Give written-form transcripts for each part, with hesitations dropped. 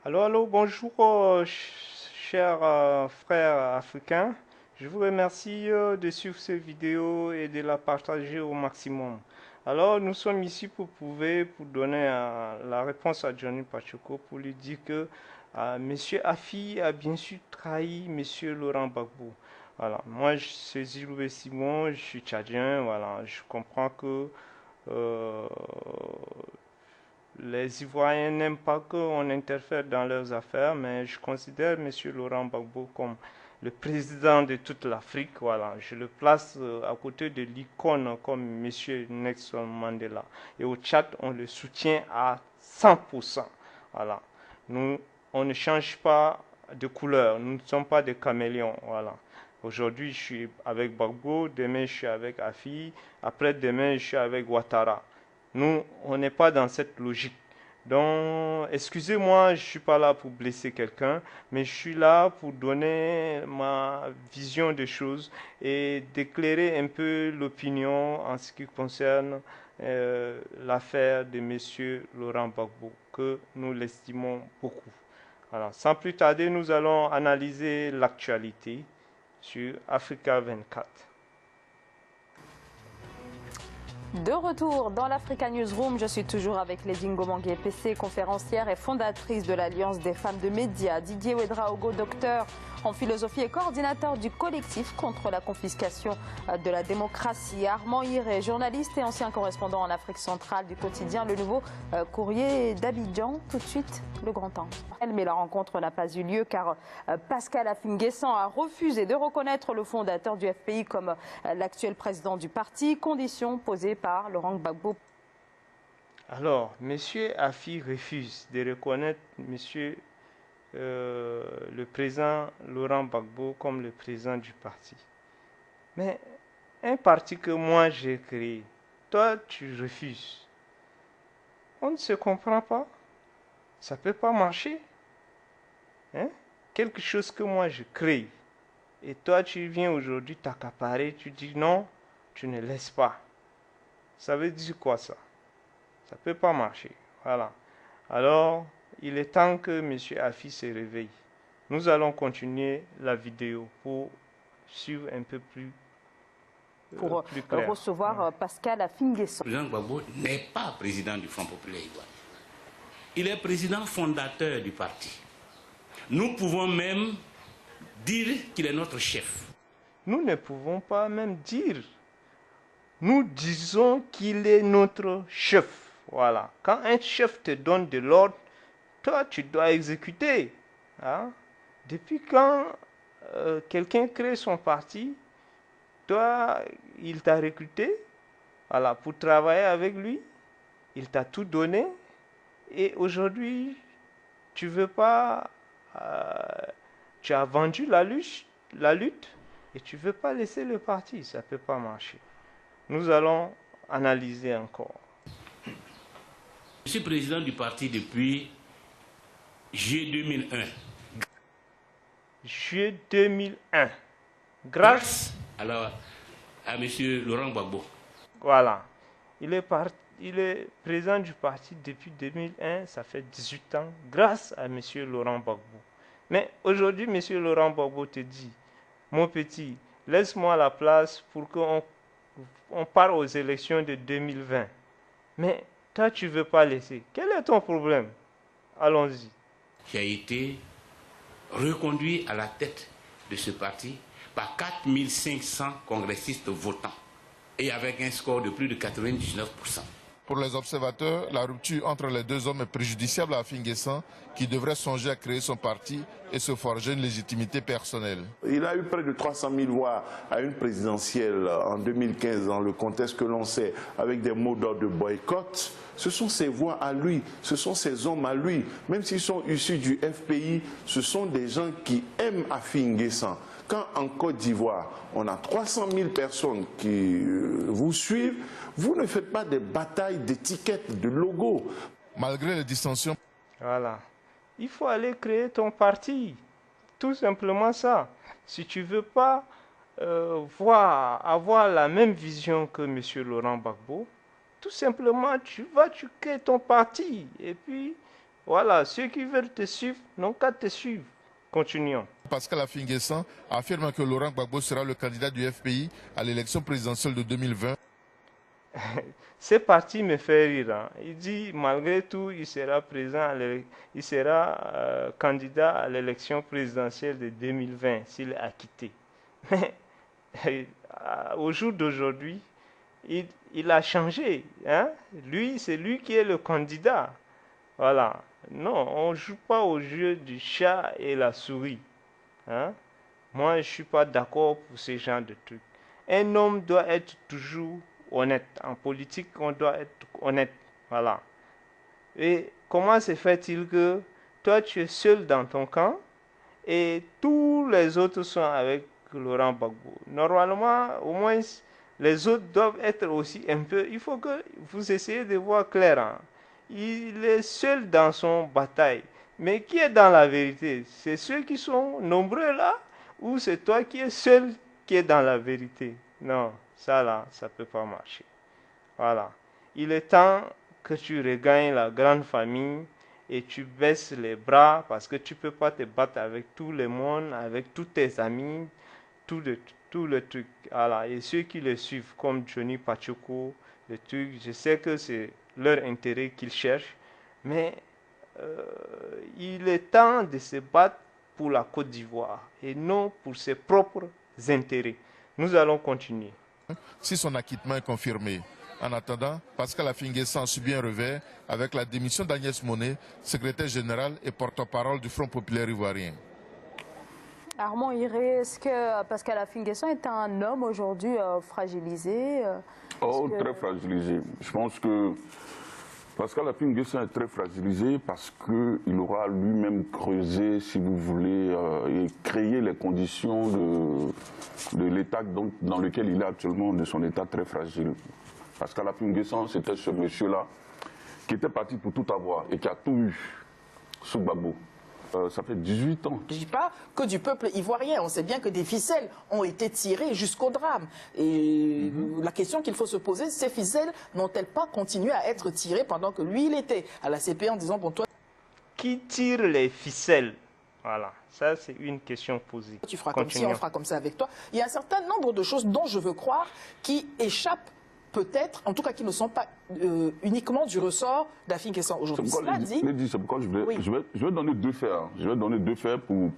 Allô, bonjour, chers frères africains. Je vous remercie de suivre cette vidéo et de la partager au maximum. Alors, nous sommes ici pour donner la réponse à Johnny Pacheco, pour lui dire que Monsieur Afi a bien sûr trahi Monsieur Laurent Gbagbo. Voilà, moi, je suis Ziloué Simon, je suis tchadien, voilà, je comprends que euh, les Ivoiriens n'aiment pas qu'on interfère dans leurs affaires, mais je considère M. Laurent Gbagbo comme le président de toute l'Afrique. Voilà, je le place à côté de l'icône comme M. Nelson Mandela. Et au Tchad, on le soutient à 100%. Voilà, nous, on ne change pas de couleur, nous ne sommes pas des caméléons. Voilà. Aujourd'hui, je suis avec Gbagbo, demain, je suis avec Afi, après-demain, je suis avec Ouattara. Nous, on n'est pas dans cette logique. Donc, excusez-moi, je ne suis pas là pour blesser quelqu'un, mais je suis là pour donner ma vision des choses et d'éclairer un peu l'opinion en ce qui concerne l'affaire de M. Laurent Gbagbo, que nous l'estimons beaucoup. Alors, sans plus tarder, nous allons analyser l'actualité sur Africa 24. De retour dans l'Africa Newsroom, je suis toujours avec Lady Ngomangue PC, conférencière et fondatrice de l'Alliance des femmes de médias, Didier Ouedraogo, docteur en philosophie et coordinateur du collectif contre la confiscation de la démocratie, Armand Hiré, journaliste et ancien correspondant en Afrique centrale du quotidien Le Nouveau Courrier d'Abidjan. Tout de suite, le grand temps. Mais la rencontre n'a pas eu lieu car Pascal Affi-N'Guessan a refusé de reconnaître le fondateur du FPI comme l'actuel président du parti, condition posée par Laurent Gbagbo. Alors, M. Afi refuse de reconnaître M. Le président Laurent Gbagbo comme le président du parti. Mais un parti que moi j'ai créé, toi tu refuses. On ne se comprend pas. Ça ne peut pas marcher. Hein? Quelque chose que moi je crée. Et toi tu viens aujourd'hui t'accaparer, tu dis non, tu ne laisses pas. Ça veut dire quoi ça? Ça ne peut pas marcher. Voilà. Alors, il est temps que M. Afi se réveille. Nous allons continuer la vidéo pour suivre un peu plus, plus clair. Recevoir Pascal Affi-N'Guessan. Le président Gbagbo n'est pas président du Front populaire ivoirien. Il est président fondateur du parti. Nous pouvons même dire qu'il est notre chef. Nous ne pouvons pas même dire. Nous disons qu'il est notre chef. Voilà. Quand un chef te donne de l'ordre, toi, tu dois exécuter. Hein? Depuis quand quelqu'un crée son parti, toi, il t'a recruté, voilà, pour travailler avec lui. Il t'a tout donné. Et aujourd'hui, tu veux pas, tu as vendu la lutte et tu veux pas laisser le parti. Ça peut pas marcher. Nous allons analyser encore. Je suis président du parti depuis juillet 2001. Juillet 2001. Grâce alors à M. Laurent Gbagbo. Voilà. Il est président du parti depuis 2001, ça fait 18 ans, grâce à M. Laurent Gbagbo. Mais aujourd'hui, M. Laurent Gbagbo te dit, mon petit, laisse-moi la place pour qu'on part aux élections de 2020. Mais toi, tu ne veux pas laisser. Quel est ton problème? Allons-y. Qui a été reconduit à la tête de ce parti par 4500 congressistes votants et avec un score de plus de 99%. Pour les observateurs, la rupture entre les deux hommes est préjudiciable à Affi-N'Guessan qui devrait songer à créer son parti et se forger une légitimité personnelle. Il a eu près de 300 000 voix à une présidentielle en 2015 dans le contexte que l'on sait avec des mots d'ordre de boycott. Ce sont ses voix à lui, ce sont ses hommes à lui. Même s'ils sont issus du FPI, ce sont des gens qui aiment Affi-N'Guessan. Quand en Côte d'Ivoire, on a 300 000 personnes qui vous suivent, vous ne faites pas des batailles d'étiquettes, de logos. Malgré les distensions. Voilà. Il faut aller créer ton parti. Tout simplement ça. Si tu ne veux pas avoir la même vision que M. Laurent Gbagbo, tout simplement, tu crées ton parti. Et puis, voilà, ceux qui veulent te suivre n'ont qu'à te suivre. Continuons. Pascal Affi-N'Guessan affirme que Laurent Gbagbo sera le candidat du FPI à l'élection présidentielle de 2020. Ce parti me fait rire. Hein. Il dit, malgré tout, il sera présent, il sera candidat à l'élection présidentielle de 2020 s'il est acquitté. Mais au jour d'aujourd'hui, il a changé. Hein? Lui, c'est lui qui est le candidat. Voilà. Non, on ne joue pas au jeu du chat et la souris. Hein? Moi, je ne suis pas d'accord pour ce genre de trucs. Un homme doit être toujours honnête. En politique, on doit être honnête. Voilà. Et comment se fait-il que toi, tu es seul dans ton camp et tous les autres sont avec Laurent Gbagbo? Normalement, au moins, les autres doivent être aussi un peu... Il faut que vous essayiez de voir clair. Hein. Il est seul dans son bataille. Mais qui est dans la vérité? C'est ceux qui sont nombreux là ou c'est toi qui es seul qui est dans la vérité? Non, ça là, ça ne peut pas marcher. Voilà. Il est temps que tu regagnes la grande famille et tu baisses les bras parce que tu ne peux pas te battre avec tout le monde, avec tous tes amis, tout le truc. Voilà. Et ceux qui le suivent, comme Johnny Pacheco, le truc, je sais que c'est leur intérêt qu'ils cherchent, mais il est temps de se battre pour la Côte d'Ivoire et non pour ses propres intérêts. Nous allons continuer. Si son acquittement est confirmé. En attendant, Pascal Affi-N'Guessan subit un revers avec la démission d'Agnès Monet, secrétaire générale et porte-parole du Front populaire ivoirien. Armand Hiré, est-ce que Pascal Affi-N'Guessan est un homme aujourd'hui fragilisé? Très fragilisé. Je pense que Pascal Affi-N'Guessan est très fragilisé parce qu'il aura lui-même creusé, si vous voulez, et créé les conditions de l'état dans lequel il est actuellement, de son état très fragile. Pascal Affi-N'Guessan, c'était ce monsieur-là qui était parti pour tout avoir et qui a tout eu sous Gbagbo. Ça fait 18 ans. Je ne dis pas que du peuple ivoirien. On sait bien que des ficelles ont été tirées jusqu'au drame. Et la question qu'il faut se poser, ces ficelles n'ont-elles pas continué à être tirées pendant que lui, il était à la CPI en disant, bon, toi... Qui tire les ficelles? Voilà, ça c'est une question posée. Tu feras comme ci, on fera comme ça avec toi. Il y a un certain nombre de choses dont je veux croire qui échappent peut-être, en tout cas qui ne sont pas uniquement du ressort d'Affi-N'Guessan aujourd'hui. C'est pourquoi je vais donner deux faits. Hein. Je vais donner deux faits pour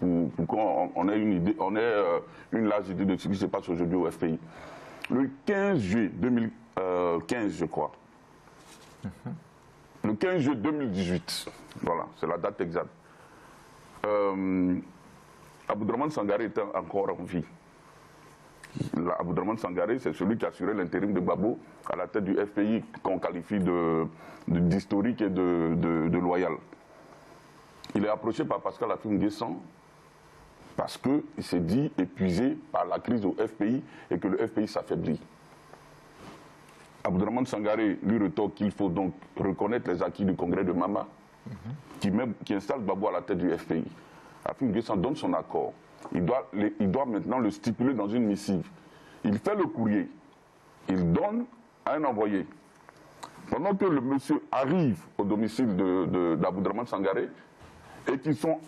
qu'on ait une idée, une large idée de ce qui se passe aujourd'hui au FPI. Le 15 juillet 2015, je crois. Le 15 juillet 2018, voilà, c'est la date exacte. Aboudraman Sangaré était encore en vie. Aboudraman Sangaré, c'est celui qui a assuré l'intérim de Gbagbo à la tête du FPI qu'on qualifie d'historique et de loyal. Il est approché par Pascal Affi-N'Guessan parce qu'il s'est dit épuisé par la crise au FPI et que le FPI s'affaiblit. Aboudraman Sangaré lui retorque qu'il faut donc reconnaître les acquis du congrès de Mama qui installe Gbagbo à la tête du FPI. Affi-N'Guessan donne son accord. Il doit maintenant le stipuler dans une missive. Il fait le courrier. Il donne à un envoyé. Pendant que le monsieur arrive au domicile d'Aboudraman Sangaré et qu'ils sont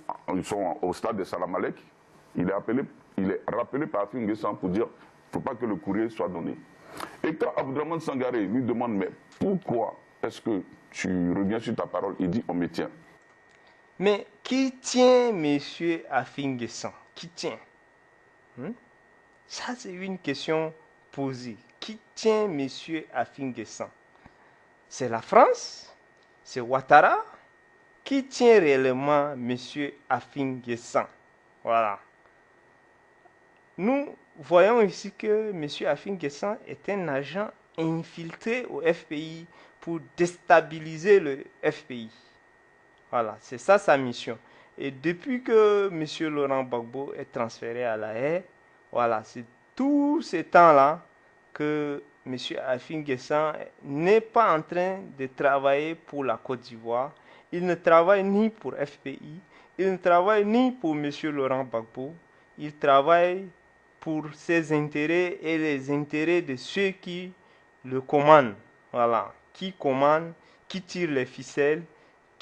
au stade de Salamalek, il est rappelé par Affi-N'Guessan pour dire qu'il ne faut pas que le courrier soit donné. Et quand Aboudraman Sangaré lui demande mais pourquoi est-ce que tu reviens sur ta parole, il dit on me tient. Mais qui tient M. Affi-N'Guessan? Qui tient? Ça, c'est une question posée. Qui tient M. Affi-N'Guessan? C'est la France? C'est Ouattara? Qui tient réellement M. Affi-N'Guessan? Voilà. Nous voyons ici que M. Affi-N'Guessan est un agent infiltré au FPI pour déstabiliser le FPI. Voilà, c'est ça sa mission. Et depuis que M. Laurent Gbagbo est transféré à La Haye, voilà, c'est tout ce temps-là que M. Affi-N'Guessan n'est pas en train de travailler pour la Côte d'Ivoire. Il ne travaille ni pour FPI, il ne travaille ni pour M. Laurent Gbagbo. Il travaille pour ses intérêts et les intérêts de ceux qui le commandent. Voilà, qui commandent, qui tirent les ficelles,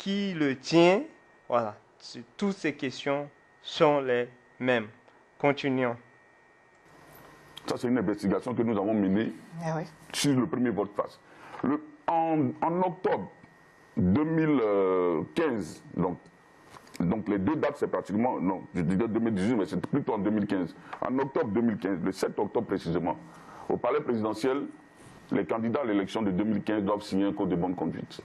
qui le tient. Voilà, toutes ces questions sont les mêmes. Continuons. Ça, c'est une investigation que nous avons menée sur le premier volte-face. En octobre 2015, donc les deux dates, c'est pratiquement, non, je disais 2018, mais c'est plutôt en 2015. En octobre 2015, le 7 octobre précisément, au palais présidentiel, les candidats à l'élection de 2015 doivent signer un code de bonne conduite.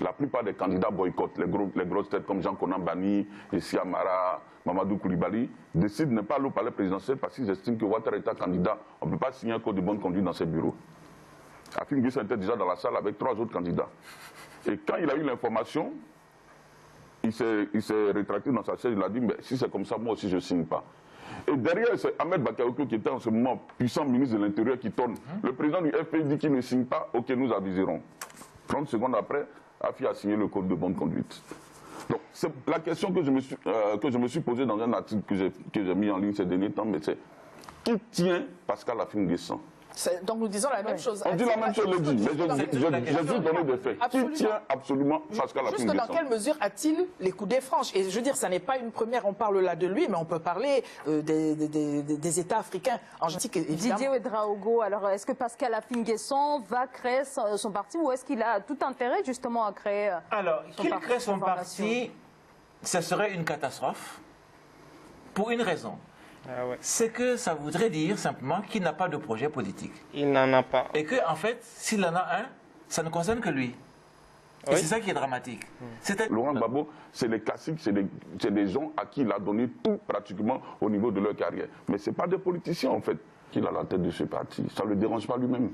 La plupart des candidats boycottent, les grosses têtes comme Jean-Conan Bani, Essi Amara, Mamadou Koulibaly, décident de ne pas aller au palais présidentiel parce qu'ils estiment que Ouattara est un candidat, on ne peut pas signer un code de bonne conduite dans ses bureaux. Afim Guissé était déjà dans la salle avec 3 autres candidats. Et quand il a eu l'information, il s'est rétracté dans sa chaise, il a dit, mais si c'est comme ça, moi aussi je ne signe pas. Et derrière, c'est Ahmed Bakayoko qui était en ce moment puissant ministre de l'Intérieur qui tourne. Le président du FPI dit qu'il ne signe pas, ok, nous aviserons. 30 secondes après, Afi a signé le code de bonne conduite. Donc, c'est la question que je me suis posée dans un article que j'ai mis en ligne ces derniers temps, mais c'est qui tient Pascal Afim Guessant? Donc nous disons la même chose. On dit la même chose, mais j'ai dû donner des faits. Absolument. Qui tient absolument Pascal Afim Guessant? Juste dans quelle mesure a-t-il les coudées franches? Et je veux dire, ça n'est pas une première, on parle là de lui, mais on peut parler des États africains. En Didier Ouedraogo, alors est-ce que Pascal Afim Guessant va créer son parti ou est-ce qu'il a tout intérêt justement à créer alors, qu'il crée son parti, ce serait une catastrophe pour une raison. Ah ouais. C'est que ça voudrait dire simplement qu'il n'a pas de projet politique. Il n'en a pas. Et que, en fait, s'il en a un, ça ne concerne que lui. Et c'est ça qui est dramatique. Laurent Gbagbo, c'est les classiques, c'est des gens à qui il a donné tout pratiquement au niveau de leur carrière. Mais ce n'est pas des politiciens, en fait, qu'il a la tête de ce parti. Ça ne le dérange pas lui-même.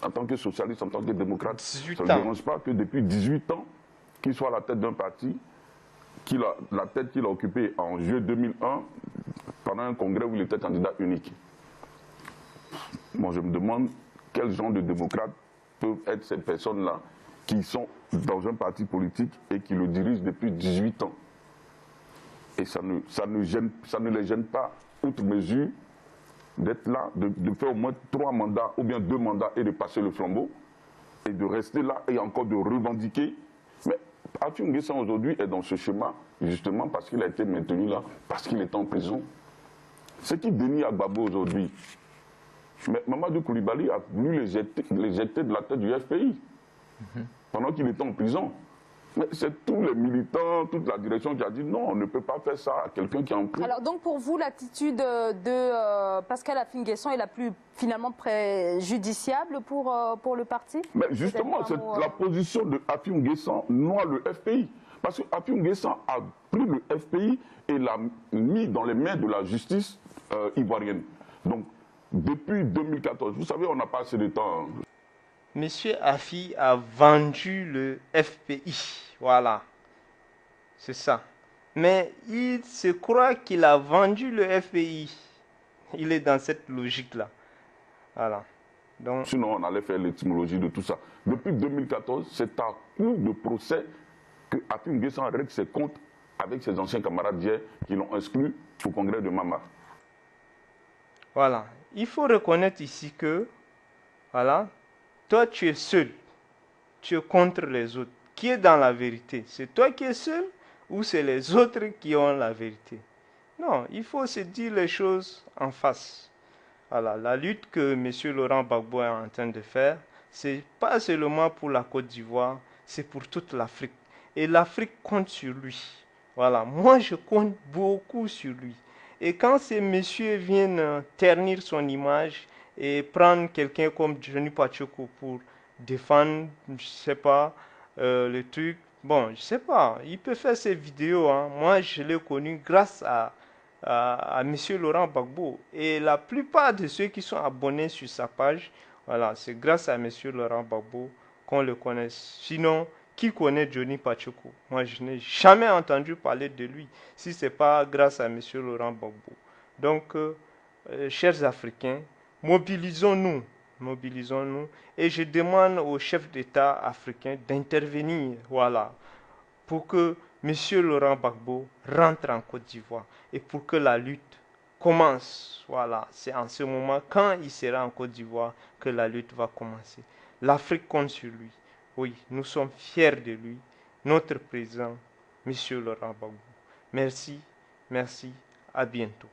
En tant que socialiste, en tant que démocrate, ça ne le dérange pas que depuis 18 ans, qu'il soit à la tête d'un parti, la tête qu'il a occupée en juillet 2001, pendant un congrès où il était candidat unique. Moi, je me demande quel genre de démocrates peuvent être ces personnes-là qui sont dans un parti politique et qui le dirigent depuis 18 ans. Et ça ne les gêne pas, outre mesure, d'être là, de faire au moins 3 mandats ou bien 2 mandats et de passer le flambeau et de rester là et encore de revendiquer. Mais Afim Guessant aujourd'hui est dans ce schéma justement parce qu'il a été maintenu là, parce qu'il est en prison. Ce qui dénie à Gbagbo aujourd'hui, mais Mamadou Koulibaly a voulu les jeter de la tête du FPI pendant qu'il était en prison. Mais c'est tous les militants, toute la direction qui a dit non, on ne peut pas faire ça à quelqu'un qui est en prison. Alors donc pour vous, l'attitude de Pascal Afim Guessant est la plus finalement préjudiciable pour le parti? Mais justement, c'est la position de Afim Guessant noie le FPI. Parce que Afim Guessant a pris le FPI et l'a mis dans les mains de la justice ivoirienne. Donc, depuis 2014, vous savez, on n'a pas assez de temps. Monsieur Afi a vendu le FPI. Voilà. C'est ça. Mais il se croit qu'il a vendu le FPI. Il est dans cette logique-là. Voilà. Donc, sinon, on allait faire l'étymologie de tout ça. Depuis 2014, c'est à coup de procès que Afim Guessant règle ses comptes avec ses anciens camarades d'hier qui l'ont exclu au congrès de Mama. Voilà. Il faut reconnaître ici que, voilà, toi tu es seul. Tu es contre les autres. Qui est dans la vérité? C'est toi qui es seul ou c'est les autres qui ont la vérité? Non, il faut se dire les choses en face. Voilà, la lutte que M. Laurent Gbagbo est en train de faire, c'est pas seulement pour la Côte d'Ivoire, c'est pour toute l'Afrique. Et l'Afrique compte sur lui. Voilà, moi je compte beaucoup sur lui. Et quand ces messieurs viennent ternir son image et prendre quelqu'un comme Johnny Pacheco pour défendre, je sais pas, le truc, bon, je sais pas, il peut faire ses vidéos. Hein. Moi, je l'ai connu grâce à M. Laurent Gbagbo. Et la plupart de ceux qui sont abonnés sur sa page, voilà, c'est grâce à M. Laurent Gbagbo qu'on le connaît. Sinon, qui connaît Johnny Pacheco? Moi, je n'ai jamais entendu parler de lui, si ce n'est pas grâce à M. Laurent Gbagbo. Donc, chers Africains, mobilisons-nous. Mobilisons-nous. Et je demande aux chefs d'État africains d'intervenir, voilà, pour que M. Laurent Gbagbo rentre en Côte d'Ivoire et pour que la lutte commence. Voilà, c'est en ce moment, quand il sera en Côte d'Ivoire, que la lutte va commencer. L'Afrique compte sur lui. Oui, nous sommes fiers de lui, notre président, M. Laurent Gbagbo. Merci, merci, à bientôt.